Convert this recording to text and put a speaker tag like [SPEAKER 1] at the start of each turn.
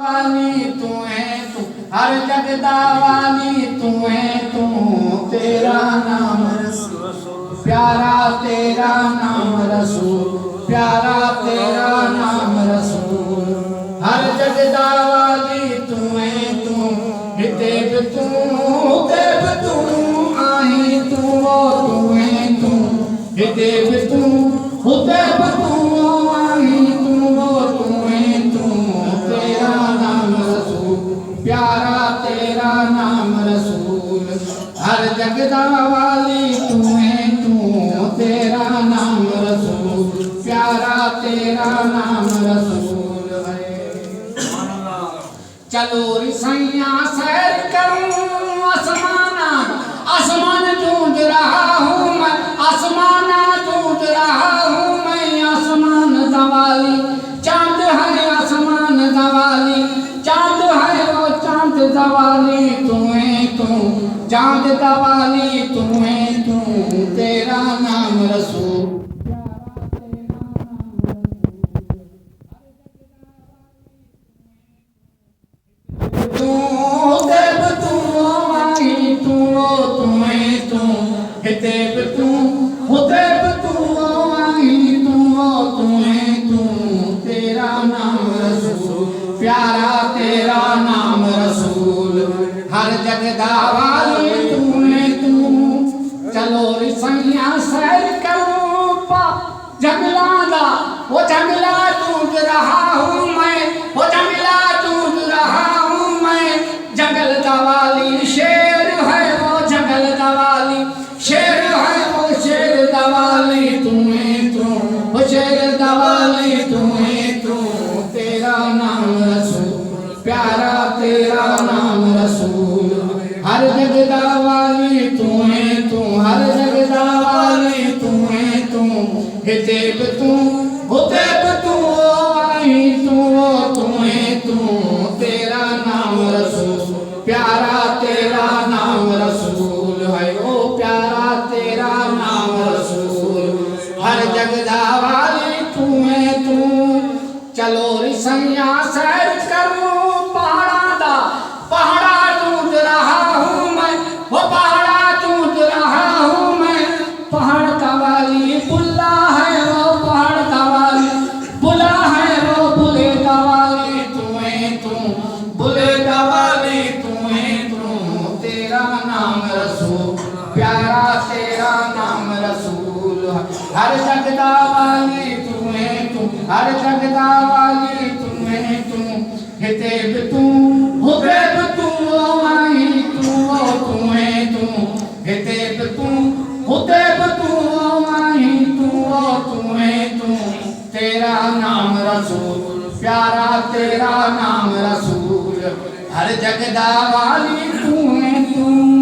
[SPEAKER 1] वाली तू है तू, हर जगदा वाली तू है तू, तेरा नाम रसूल, प्यारा तेरा नाम रसूल, प्यारा तेरा नाम रसूल। हर जगदा वाली तू है तू, हितेब तू तेब तू, आई तू वो तू है तू, हितेब तू हुतेब तू, आई तू वो तू है तू, तेरा नाम रसूल, प्यारा तेरा नाम रसूल। हर जगदा वाली तू है तू, तेरा नाम रसूल, प्यारा तेरा नाम रसूल है। चलो रिसैया सैर करूं आसमाना, आसमान ढूंढ रहा हूँ मैं, आसमान ढूंढ रहा हूँ मैं, आसमान दवाली चांद है, आसमान दवाली चांद है, वो चांद दवाली तू है तू, चांद दवाली तू है तू, तेरा नाम रसूल, तू देव तू आई तू तू है तू, हितेब तू हुतेब तू, आई तू तू है तू, तेरा नाम रसूल, प्यारा तेरा नाम रसूल। हर जगदा वाली तू है तू, चलो रिसैया सैर करूं पा जंगला दा, वो जंगला ढूंढ रहा हूँ मैं, वो जंगला ढूंढ रहा हूँ मैं, जंगल दवाली शेर है, वो जंगल दवाली शेर है, वो शेर दवाली तू है तू, वो शेर दवाली तू है तू, तेरा नाम रसूल, प्यारा तेरा नाम रसूल। हर जगदा वाली तू है तू, हर जगदा वाली तू है तू, हितेब तू हुतेब तू, आई तू तू है तू, तेरा नाम रसूल, प्यारा तेरा नाम रसूल है, ओ प्यारा तेरा नाम रसूल। हर जगदा वाली तू है तू, चलो रिसैया सैर करूं पहाड़ा दा, पहाड़ा ढूंढ रहा हूँ मैं, वो पहाड़ा ढूंढ रहा हूँ मैं, पहाड़ का वाली बुल्ला है, वो पहाड़ का वाली बुला है, वो बुले का वाली तू है तू, बुले का वाली तू है तू, तेरा नाम रसूल, प्यारा तेरा नाम रसूल। हर जगदा वाली तू है तू, हर जगदा वाली तू है तू, हितेब तू हुतेब तू, आई तू तू है तू, हितेब तू हुतेब तू, आई तू तू है तू, तेरा नाम रसूल, प्यारा तेरा नाम रसूल। हर जगदा वाली तू है तू।